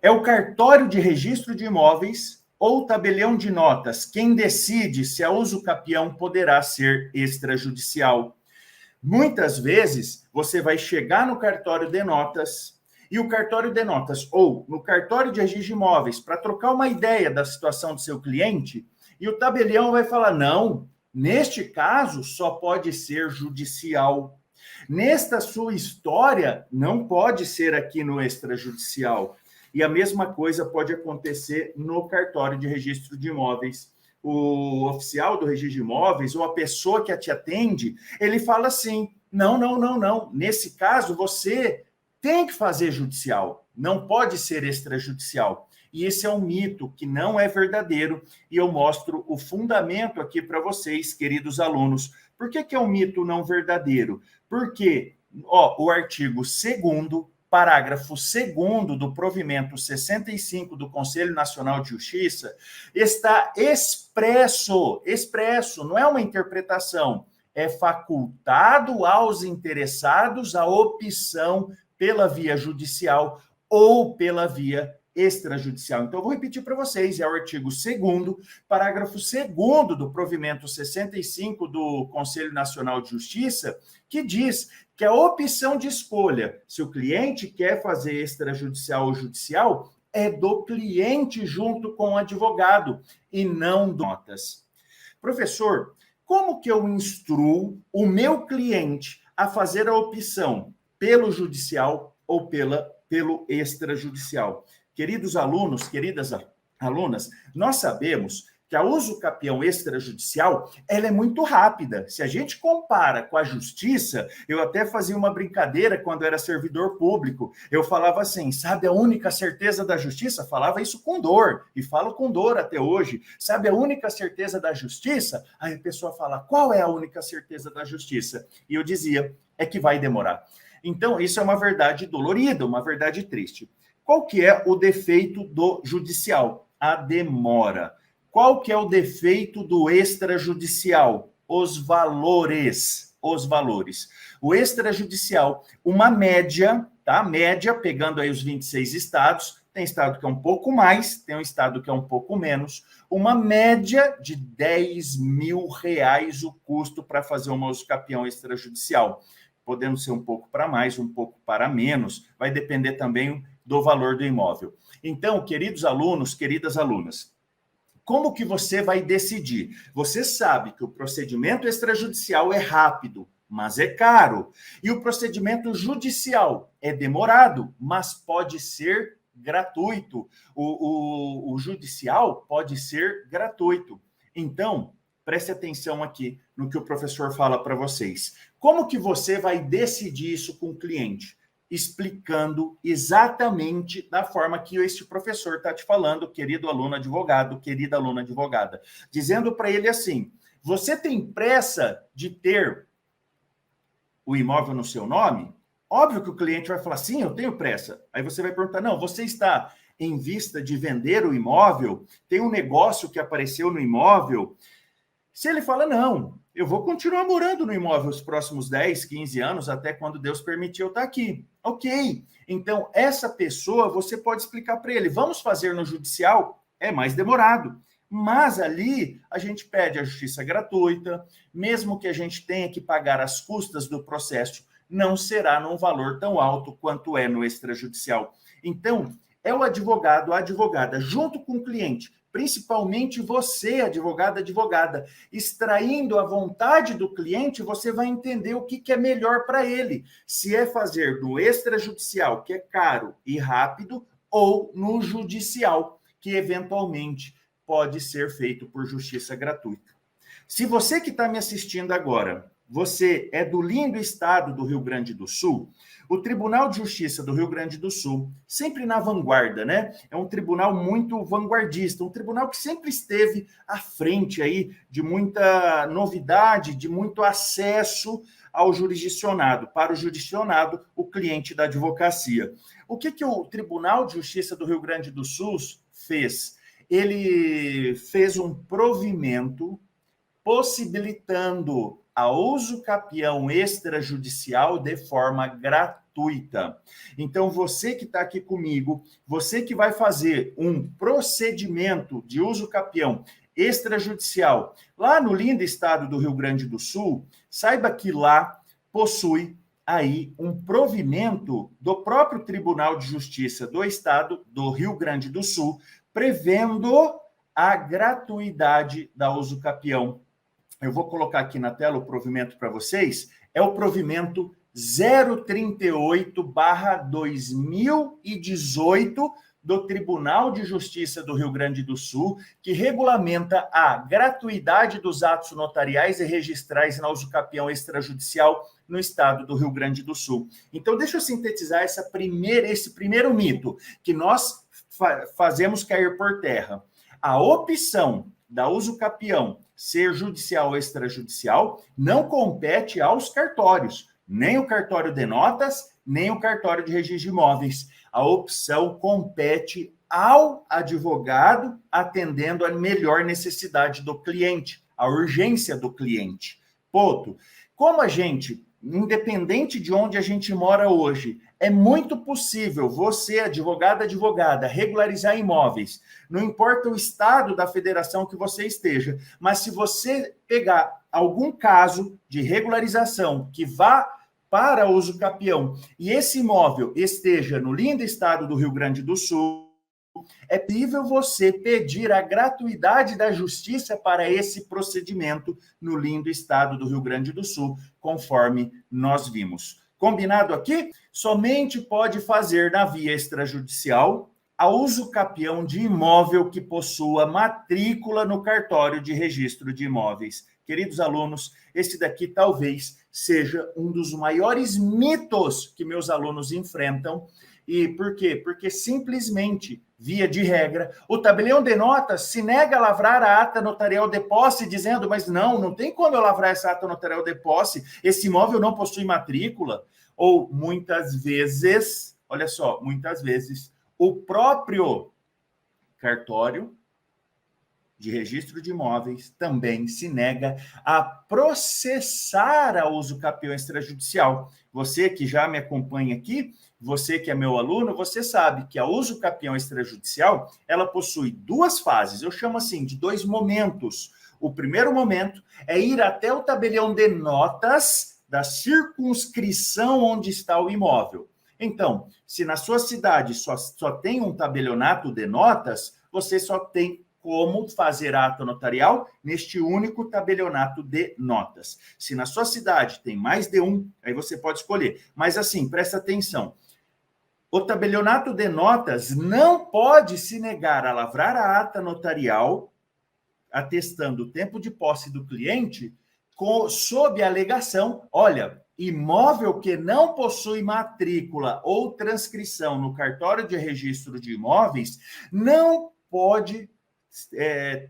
É o cartório de registro de imóveis ou o tabelião de notas quem decide se a usucapião poderá ser extrajudicial. Muitas vezes, você vai chegar no cartório de notas e o cartório de notas ou no cartório de registro de imóveis para trocar uma ideia da situação do seu cliente e o tabelião vai falar, não, neste caso só pode ser judicial. Nesta sua história, não pode ser aqui no extrajudicial. E a mesma coisa pode acontecer no cartório de registro de imóveis. O oficial do registro de imóveis ou a pessoa que te atende, ele fala assim, não, não, não, não. Nesse caso, você tem que fazer judicial, não pode ser extrajudicial. E esse é um mito que não é verdadeiro e eu mostro o fundamento aqui para vocês, queridos alunos. Por que é um mito não verdadeiro? Porque o artigo 2º, parágrafo 2º do provimento 65 do Conselho Nacional de Justiça está expresso, não é uma interpretação, é facultado aos interessados a opção pela via judicial ou pela via extrajudicial. Então, eu vou repetir para vocês, é o artigo 2º, parágrafo 2º do provimento 65 do Conselho Nacional de Justiça, que diz que a opção de escolha, se o cliente quer fazer extrajudicial ou judicial, é do cliente junto com o advogado e não do notas. Professor, como que eu instruo o meu cliente a fazer a opção pelo judicial ou pelo extrajudicial? Queridos alunos, queridas alunas, nós sabemos que a usucapião extrajudicial, ela é muito rápida. Se a gente compara com a justiça, eu até fazia uma brincadeira quando era servidor público. Eu falava assim, sabe a única certeza da justiça? Falava isso com dor, e falo com dor até hoje. Sabe a única certeza da justiça? Aí a pessoa fala, qual é a única certeza da justiça? E eu dizia, é que vai demorar. Então, isso é uma verdade dolorida, uma verdade triste. Qual que é o defeito do judicial? A demora. Qual que é o defeito do extrajudicial? Os valores. O extrajudicial, uma média, tá? Média, pegando aí os 26 estados, tem estado que é um pouco mais, tem um estado que é um pouco menos, uma média de R$10.000 o custo para fazer uma usucapião extrajudicial. Podendo ser um pouco para mais, um pouco para menos, vai depender também do valor do imóvel. Então, queridos alunos, queridas alunas, como que você vai decidir? Você sabe que o procedimento extrajudicial é rápido, mas é caro. E o procedimento judicial é demorado, mas pode ser gratuito. O judicial pode ser gratuito. Então, preste atenção aqui no que o professor fala para vocês. Como que você vai decidir isso com o cliente? Explicando exatamente da forma que este professor está te falando, querido aluno advogado, querida aluna advogada, dizendo para ele assim, você tem pressa de ter o imóvel no seu nome? Óbvio que o cliente vai falar, sim, eu tenho pressa. Aí você vai perguntar, não, você está em vista de vender o imóvel? Tem um negócio que apareceu no imóvel? Se ele fala, não, eu vou continuar morando no imóvel os próximos 10, 15 anos, até quando Deus permitir eu estar aqui. Ok, então essa pessoa, você pode explicar para ele, vamos fazer no judicial? É mais demorado. Mas ali a gente pede a justiça gratuita, mesmo que a gente tenha que pagar as custas do processo, não será num valor tão alto quanto é no extrajudicial. Então, é o advogado, a advogada, junto com o cliente, principalmente você, advogada, extraindo a vontade do cliente, você vai entender o que é melhor para ele. Se é fazer no extrajudicial, que é caro e rápido, ou no judicial, que eventualmente pode ser feito por justiça gratuita. Se você que está me assistindo agora, você é do lindo estado do Rio Grande do Sul, o Tribunal de Justiça do Rio Grande do Sul, sempre na vanguarda, né? É um tribunal muito vanguardista, um tribunal que sempre esteve à frente aí de muita novidade, de muito acesso ao jurisdicionado, para o jurisdicionado, o cliente da advocacia. O que o Tribunal de Justiça do Rio Grande do Sul fez? Ele fez um provimento possibilitando a usucapião extrajudicial de forma gratuita. gratuita. Então, você que está aqui comigo, você que vai fazer um procedimento de uso capião extrajudicial lá no lindo estado do Rio Grande do Sul, saiba que lá possui aí um provimento do próprio Tribunal de Justiça do Estado do Rio Grande do Sul, prevendo a gratuidade da uso capião. Eu vou colocar aqui na tela o provimento para vocês, é o provimento 038/2018 do Tribunal de Justiça do Rio Grande do Sul, que regulamenta a gratuidade dos atos notariais e registrais na uso capião extrajudicial no estado do Rio Grande do Sul. Então, deixa eu sintetizar esse primeiro mito que nós fazemos cair por terra. A opção da uso capião ser judicial ou extrajudicial não compete aos cartórios, nem o cartório de notas, nem o cartório de registro de imóveis. A opção compete ao advogado, atendendo à melhor necessidade do cliente, a urgência do cliente. Ponto. Como a gente, independente de onde a gente mora hoje, é muito possível você, advogada, regularizar imóveis. Não importa o estado da federação que você esteja, mas se você pegar algum caso de regularização que vá para uso capião e esse imóvel esteja no lindo estado do Rio Grande do Sul, é possível você pedir a gratuidade da justiça para esse procedimento no lindo estado do Rio Grande do Sul, conforme nós vimos. Combinado aqui? Somente pode fazer na via extrajudicial a uso capião de imóvel que possua matrícula no cartório de registro de imóveis. Queridos alunos, esse daqui talvez seja um dos maiores mitos que meus alunos enfrentam. E por quê? Porque simplesmente, via de regra, o tabelião de notas se nega a lavrar a ata notarial de posse, dizendo, mas não tem como eu lavrar essa ata notarial de posse, esse imóvel não possui matrícula. Ou muitas vezes, olha só, muitas vezes, o próprio cartório de registro de imóveis também se nega a processar a uso capião extrajudicial. Você que já me acompanha aqui, você que é meu aluno, você sabe que a uso capião extrajudicial, ela possui duas fases, eu chamo assim de dois momentos. O primeiro momento é ir até o tabelião de notas da circunscrição onde está o imóvel. Então, se na sua cidade só tem um tabelionato de notas, você só tem como fazer ato notarial neste único tabelionato de notas. Se na sua cidade tem mais de um, aí você pode escolher. Mas assim, presta atenção. O tabelionato de notas não pode se negar a lavrar a ata notarial, atestando o tempo de posse do cliente, sob a alegação, olha, imóvel que não possui matrícula ou transcrição no cartório de registro de imóveis não pode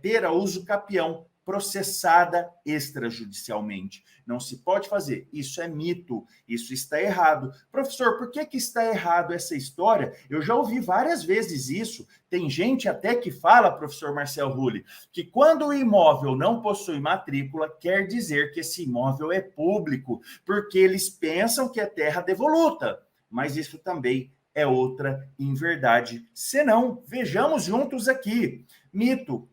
ter a uso capião processada extrajudicialmente. Não se pode fazer. Isso é mito. Isso está errado. Professor, por que está errado essa história? Eu já ouvi várias vezes isso. Tem gente até que fala, professor Marcel Rulli, que quando o imóvel não possui matrícula, quer dizer que esse imóvel é público, porque eles pensam que é terra devoluta. Mas isso também é outra inverdade. Senão, vejamos juntos aqui. Mito.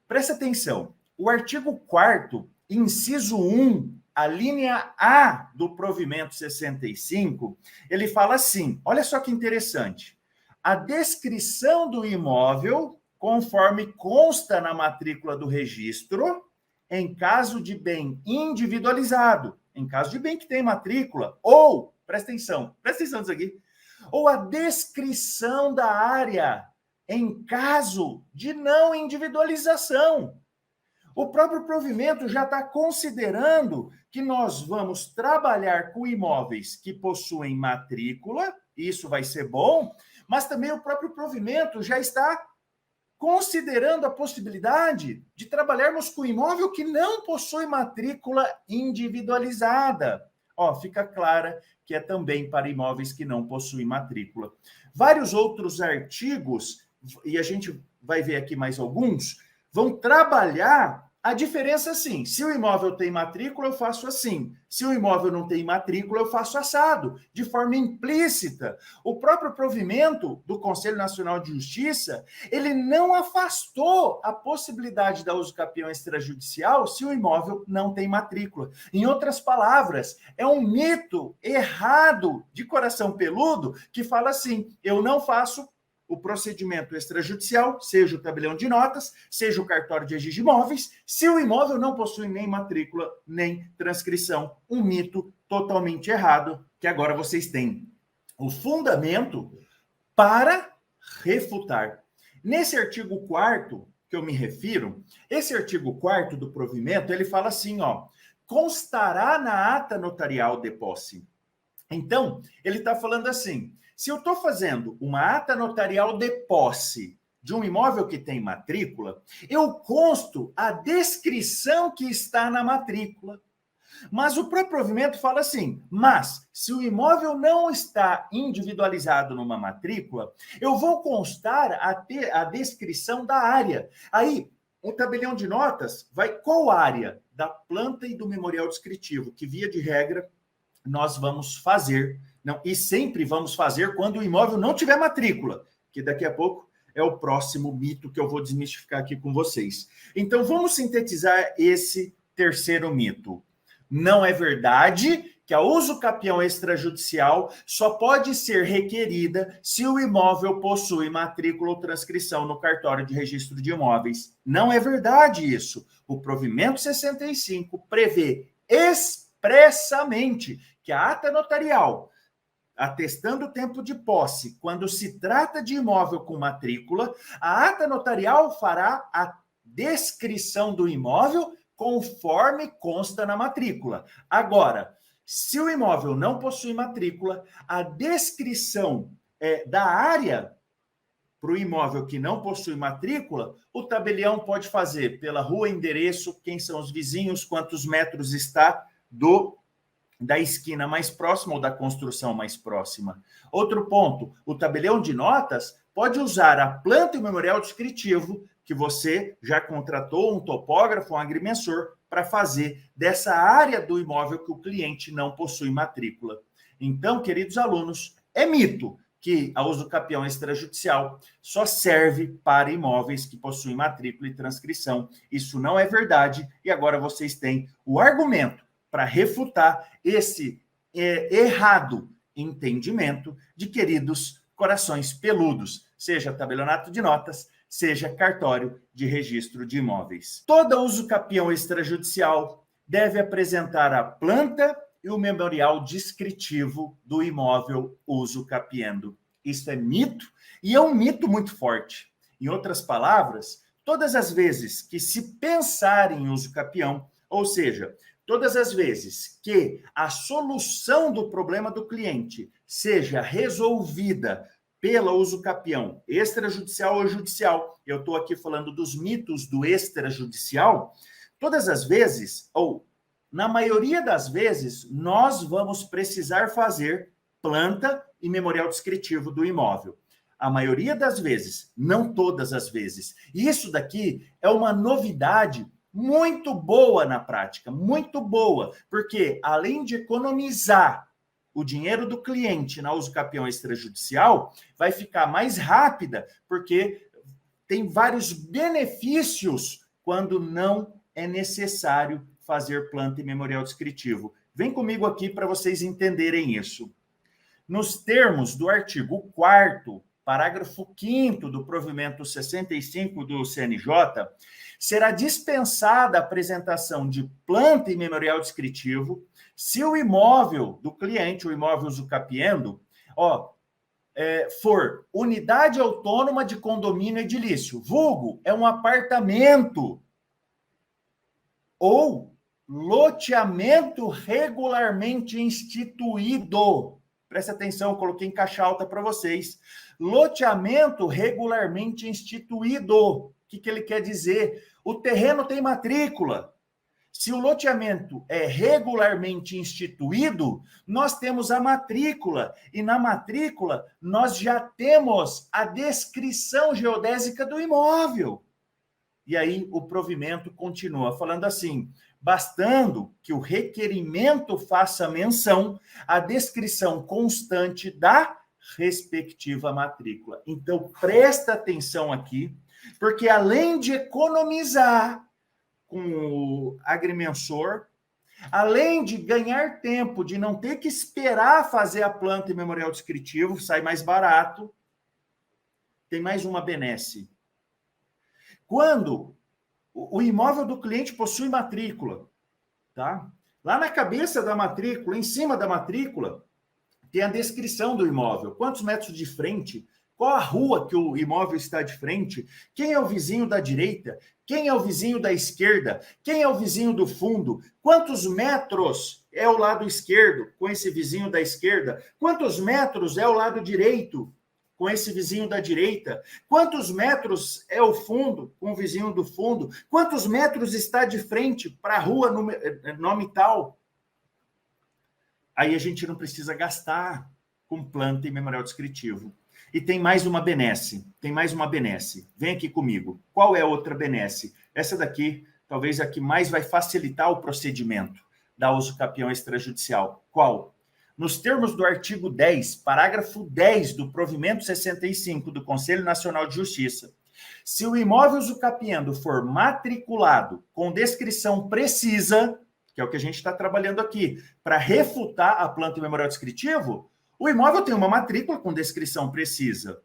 Presta atenção. O artigo 4º, inciso 1, a linha A do provimento 65, ele fala assim, olha só que interessante. A descrição do imóvel, conforme consta na matrícula do registro, em caso de bem individualizado, em caso de bem que tem matrícula, ou, presta atenção nisso aqui, ou a descrição da área em caso de não individualização. O próprio provimento já está considerando que nós vamos trabalhar com imóveis que possuem matrícula, isso vai ser bom, mas também o próprio provimento já está considerando a possibilidade de trabalharmos com imóvel que não possui matrícula individualizada. Ó, fica clara que é também para imóveis que não possuem matrícula. Vários outros artigos, e a gente vai ver aqui mais alguns, vão trabalhar A diferença, sim, se o imóvel tem matrícula, eu faço assim. Se o imóvel não tem matrícula, eu faço assado, de forma implícita. O próprio provimento do Conselho Nacional de Justiça, ele não afastou a possibilidade da usucapião extrajudicial se o imóvel não tem matrícula. Em outras palavras, é um mito errado de coração peludo que fala assim, eu não faço o procedimento extrajudicial, seja o tabelião de notas, seja o cartório de registro de imóveis, se o imóvel não possui nem matrícula, nem transcrição. Um mito totalmente errado, que agora vocês têm o fundamento para refutar. Nesse artigo 4º que eu me refiro, esse artigo 4º do provimento, ele fala assim, ó, constará na ata notarial de posse. Então, ele está falando assim, se eu estou fazendo uma ata notarial de posse de um imóvel que tem matrícula, eu consto a descrição que está na matrícula. Mas o próprio provimento fala assim, mas se o imóvel não está individualizado numa matrícula, eu vou constar a descrição da área. Aí, o tabelião de notas vai qual área? Da planta e do memorial descritivo, que via de regra nós vamos fazer. Não, e sempre vamos fazer quando o imóvel não tiver matrícula, que daqui a pouco é o próximo mito que eu vou desmistificar aqui com vocês. Então, vamos sintetizar esse terceiro mito. Não é verdade que a usucapião extrajudicial só pode ser requerida se o imóvel possui matrícula ou transcrição no cartório de registro de imóveis. Não é verdade isso. O provimento 65 prevê expressamente que a ata notarial, atestando o tempo de posse, quando se trata de imóvel com matrícula, a ata notarial fará a descrição do imóvel conforme consta na matrícula. Agora, se o imóvel não possui matrícula, a descrição da área para o imóvel que não possui matrícula, o tabelião pode fazer pela rua, endereço, quem são os vizinhos, quantos metros está da esquina mais próxima ou da construção mais próxima. Outro ponto, o tabelião de notas pode usar a planta e o memorial descritivo que você já contratou um topógrafo, um agrimensor, para fazer dessa área do imóvel que o cliente não possui matrícula. Então, queridos alunos, é mito que a usucapião extrajudicial só serve para imóveis que possuem matrícula e transcrição. Isso não é verdade e agora vocês têm o argumento para refutar esse errado entendimento de queridos corações peludos, seja tabelionato de notas, seja cartório de registro de imóveis. Toda usucapião extrajudicial deve apresentar a planta e o memorial descritivo do imóvel usucapiendo. Isso é mito, e é um mito muito forte. Em outras palavras, todas as vezes que se pensar em usucapião, ou seja, todas as vezes que a solução do problema do cliente seja resolvida pela usucapião extrajudicial ou judicial, eu estou aqui falando dos mitos do extrajudicial, todas as vezes, ou na maioria das vezes, nós vamos precisar fazer planta e memorial descritivo do imóvel. A maioria das vezes, não todas as vezes. E isso daqui é uma novidade muito boa na prática, muito boa, porque além de economizar o dinheiro do cliente na usucapião extrajudicial, vai ficar mais rápida, porque tem vários benefícios quando não é necessário fazer planta e memorial descritivo. Vem comigo aqui para vocês entenderem isso. Nos termos do artigo 4º, parágrafo 5º do provimento 65 do CNJ, será dispensada a apresentação de planta e memorial descritivo se o imóvel do cliente, o imóvel usucapiendo, for unidade autônoma de condomínio edilício, vulgo, é um apartamento, ou loteamento regularmente instituído. Presta atenção, eu coloquei em caixa alta para vocês. Loteamento regularmente instituído. O que ele quer dizer? O terreno tem matrícula. Se o loteamento é regularmente instituído, nós temos a matrícula. E na matrícula, nós já temos a descrição geodésica do imóvel. E aí o provimento continua falando assim: bastando que o requerimento faça menção à descrição constante da respectiva matrícula. Então, presta atenção aqui, porque além de economizar com o agrimensor, além de ganhar tempo, de não ter que esperar fazer a planta e memorial descritivo, sai mais barato, tem mais uma benesse. Quando o imóvel do cliente possui matrícula, tá? Lá na cabeça da matrícula, em cima da matrícula, tem a descrição do imóvel. Quantos metros de frente? Qual a rua que o imóvel está de frente? Quem é o vizinho da direita? Quem é o vizinho da esquerda? Quem é o vizinho do fundo? Quantos metros é o lado esquerdo com esse vizinho da esquerda? Quantos metros é o lado direito com esse vizinho da direita? Quantos metros é o fundo com o vizinho do fundo? Quantos metros está de frente para a rua nome tal? Aí a gente não precisa gastar com planta e memorial descritivo. E tem mais uma benesse, Vem aqui comigo. Qual é a outra benesse? Essa daqui, talvez a que mais vai facilitar o procedimento da uso capião extrajudicial. Qual? Nos termos do artigo 10, parágrafo 10 do provimento 65 do Conselho Nacional de Justiça, se o imóvel usucapiendo for matriculado com descrição precisa, que é o que a gente está trabalhando aqui, para refutar a planta e memorial descritivo, o imóvel tem uma matrícula com descrição precisa.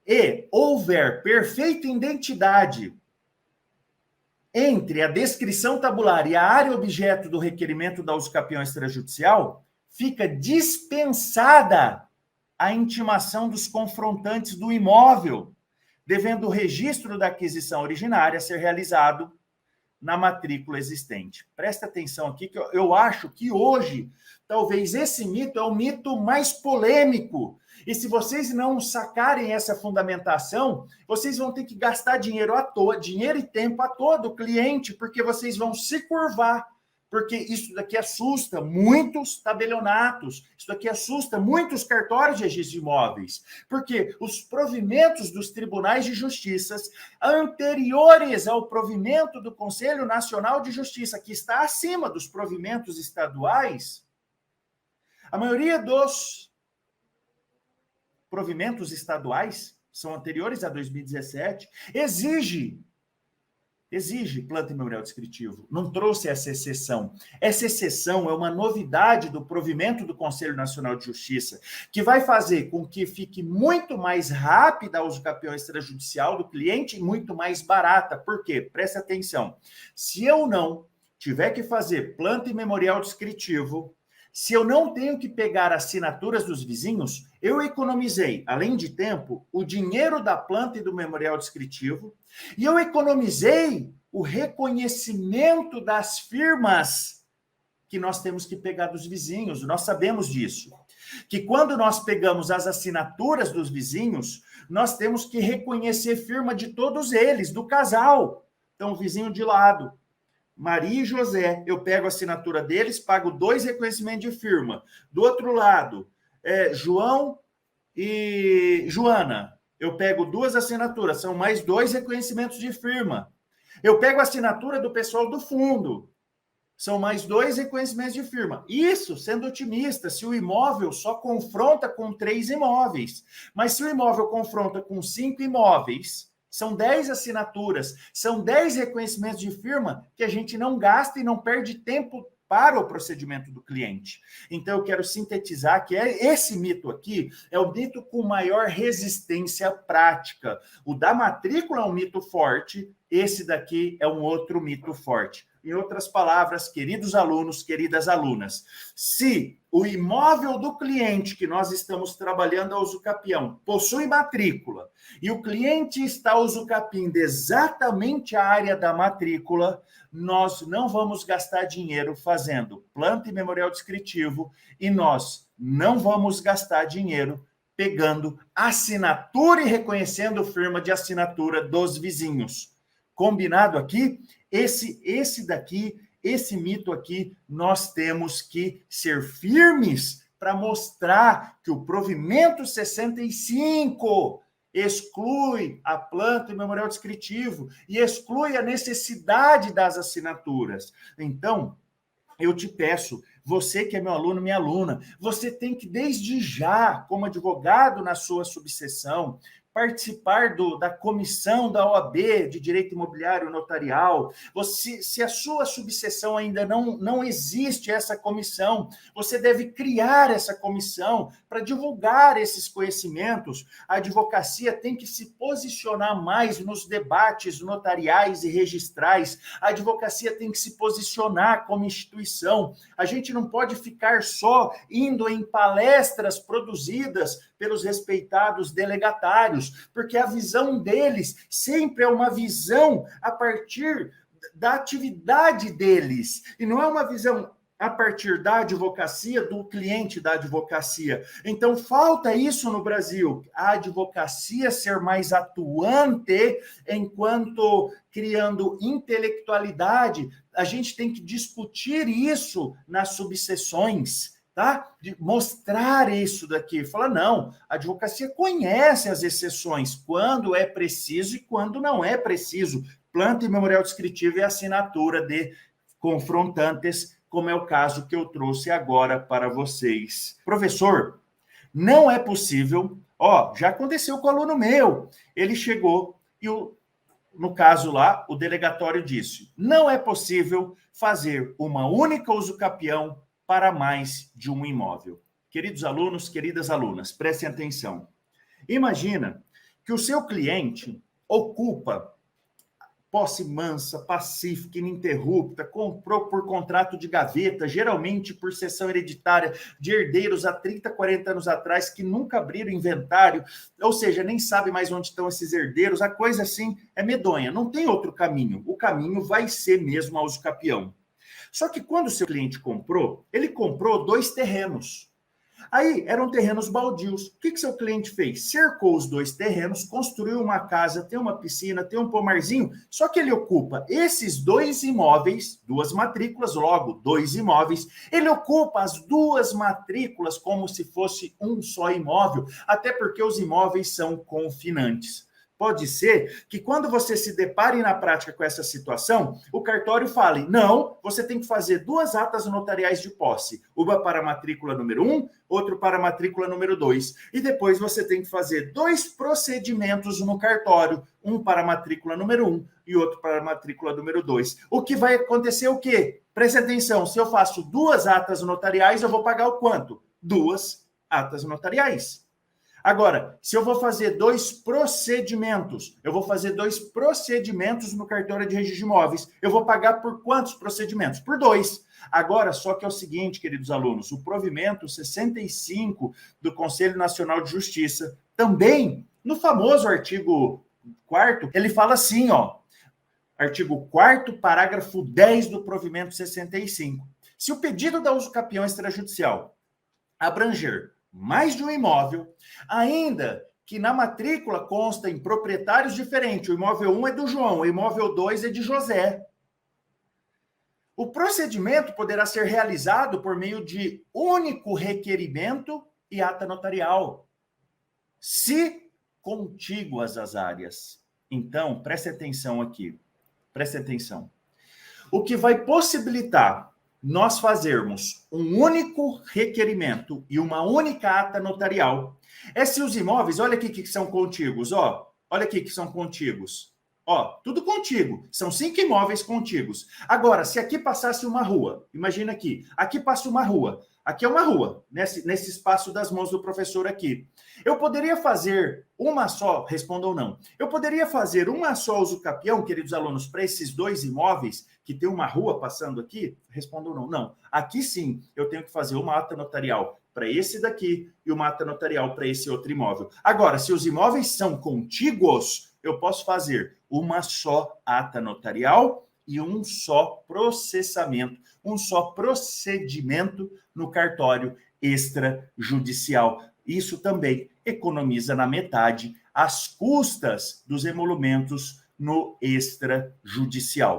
E houver perfeita identidade entre a descrição tabular e a área objeto do requerimento da usucapião extrajudicial, fica dispensada a intimação dos confrontantes do imóvel, devendo o registro da aquisição originária ser realizado na matrícula existente. Presta atenção aqui, que eu acho que hoje, talvez esse mito é o mito mais polêmico. E se vocês não sacarem essa fundamentação, vocês vão ter que gastar dinheiro à toa, dinheiro e tempo à toa do cliente, porque vocês vão se curvar. Porque isso daqui assusta muitos tabelionatos, isso daqui assusta muitos cartórios de registro de imóveis, porque os provimentos dos tribunais de justiça anteriores ao provimento do Conselho Nacional de Justiça, que está acima dos provimentos estaduais, a maioria dos provimentos estaduais são anteriores a 2017, exige planta e memorial descritivo, não trouxe essa exceção. Essa exceção é uma novidade do provimento do Conselho Nacional de Justiça, que vai fazer com que fique muito mais rápida a usucapião extrajudicial do cliente e muito mais barata. Por quê? Presta atenção. Se eu não tiver que fazer planta e memorial descritivo, se eu não tenho que pegar assinaturas dos vizinhos, eu economizei, além de tempo, o dinheiro da planta e do memorial descritivo, e eu economizei o reconhecimento das firmas que nós temos que pegar dos vizinhos. Nós sabemos disso. Que quando nós pegamos as assinaturas dos vizinhos, nós temos que reconhecer firma de todos eles, do casal. Então, o vizinho de lado, Maria e José, eu pego a assinatura deles, pago 2 reconhecimentos de firma. Do outro lado, João e Joana, eu pego 2 assinaturas, são mais 2 reconhecimentos de firma. Eu pego a assinatura do pessoal do fundo, são mais 2 reconhecimentos de firma. Isso, sendo otimista, se o imóvel só confronta com 3 imóveis. Mas se o imóvel confronta com 5 imóveis, são 10 assinaturas, são 10 reconhecimentos de firma que a gente não gasta e não perde tempo para o procedimento do cliente. Então, eu quero sintetizar que esse mito aqui é o mito com maior resistência prática. O da matrícula é um mito forte, esse daqui é um outro mito forte. Em outras palavras, queridos alunos, queridas alunas, se o imóvel do cliente que nós estamos trabalhando a usucapião possui matrícula e o cliente está usucapindo exatamente a área da matrícula, nós não vamos gastar dinheiro fazendo planta e memorial descritivo e nós não vamos gastar dinheiro pegando assinatura e reconhecendo firma de assinatura dos vizinhos. Combinado aqui? Esse mito aqui, nós temos que ser firmes para mostrar que o provimento 65 exclui a planta e memorial descritivo e exclui a necessidade das assinaturas. Então, eu te peço, você que é meu aluno, minha aluna, você tem que, desde já, como advogado na sua subseção, participar da comissão da OAB de Direito Imobiliário Notarial. Se a sua subseção ainda não existe essa comissão, você deve criar essa comissão para divulgar esses conhecimentos. A advocacia tem que se posicionar mais nos debates notariais e registrais. A advocacia tem que se posicionar como instituição. A gente não pode ficar só indo em palestras produzidas pelos respeitados delegatários, porque a visão deles sempre é uma visão a partir da atividade deles, e não é uma visão a partir da advocacia, do cliente da advocacia. Então, falta isso no Brasil, a advocacia ser mais atuante, enquanto criando intelectualidade. A gente tem que discutir isso nas subseções, tá? De mostrar isso daqui. Fala, não, a advocacia conhece as exceções, quando é preciso e quando não é preciso. Planta e memorial descritivo e assinatura de confrontantes, como é o caso que eu trouxe agora para vocês. Professor, não é possível... já aconteceu com o aluno meu. Ele chegou e, no caso lá, o delegatório disse, não é possível fazer uma única usucapião para mais de um imóvel. Queridos alunos, queridas alunas, prestem atenção. Imagina que o seu cliente ocupa posse mansa, pacífica, ininterrupta, comprou por contrato de gaveta, geralmente por cessão hereditária de herdeiros há 30, 40 anos atrás, que nunca abriram inventário, ou seja, nem sabe mais onde estão esses herdeiros. A coisa assim é medonha, não tem outro caminho. O caminho vai ser mesmo a usucapião. Só que quando o seu cliente comprou, ele comprou 2 terrenos. Aí eram terrenos baldios. O que seu cliente fez? Cercou os 2 terrenos, construiu uma casa, tem uma piscina, tem um pomarzinho, só que ele ocupa esses 2 imóveis, 2 matrículas, logo 2 imóveis, ele ocupa as 2 matrículas como se fosse um só imóvel, até porque os imóveis são confinantes. Pode ser que quando você se depare na prática com essa situação, o cartório fale, não, você tem que fazer 2 atas notariais de posse, uma para a matrícula número 1, outro para a matrícula número 2. E depois você tem que fazer 2 procedimentos no cartório, um para a matrícula número 1 e outro para a matrícula número 2. O que vai acontecer é o quê? Preste atenção, se eu faço 2 atas notariais, eu vou pagar o quanto? 2 atas notariais. Agora, se eu vou fazer 2 procedimentos, eu vou fazer 2 procedimentos no cartório de registro de imóveis, eu vou pagar por quantos procedimentos? Por 2. Agora, só que é o seguinte, queridos alunos, o provimento 65 do Conselho Nacional de Justiça, também, no famoso artigo 4º, ele fala assim, artigo 4º, parágrafo 10 do provimento 65. Se o pedido da usucapião extrajudicial abranger mais de um imóvel, ainda que na matrícula consta em proprietários diferentes, o imóvel 1 é do João, o imóvel 2 é de José. O procedimento poderá ser realizado por meio de único requerimento e ata notarial, se contíguas as áreas. Então, preste atenção aqui, preste atenção. O que vai possibilitar nós fazermos um único requerimento e uma única ata notarial é se os imóveis, olha aqui que são contíguos, olha aqui que são contíguos, tudo contíguo, são 5 imóveis contíguos. Agora, se aqui passasse uma rua, imagina aqui passa uma rua, aqui é uma rua, nesse espaço das mãos do professor aqui. Eu poderia fazer uma só, responda ou não, eu poderia fazer uma só usucapião, queridos alunos, para esses 2 imóveis, que tem uma rua passando aqui? Responda ou não. Não, aqui sim, eu tenho que fazer uma ata notarial para esse daqui e uma ata notarial para esse outro imóvel. Agora, se os imóveis são contíguos, eu posso fazer uma só ata notarial e um só processamento, um só procedimento no cartório extrajudicial. Isso também economiza na metade as custas dos emolumentos no extrajudicial.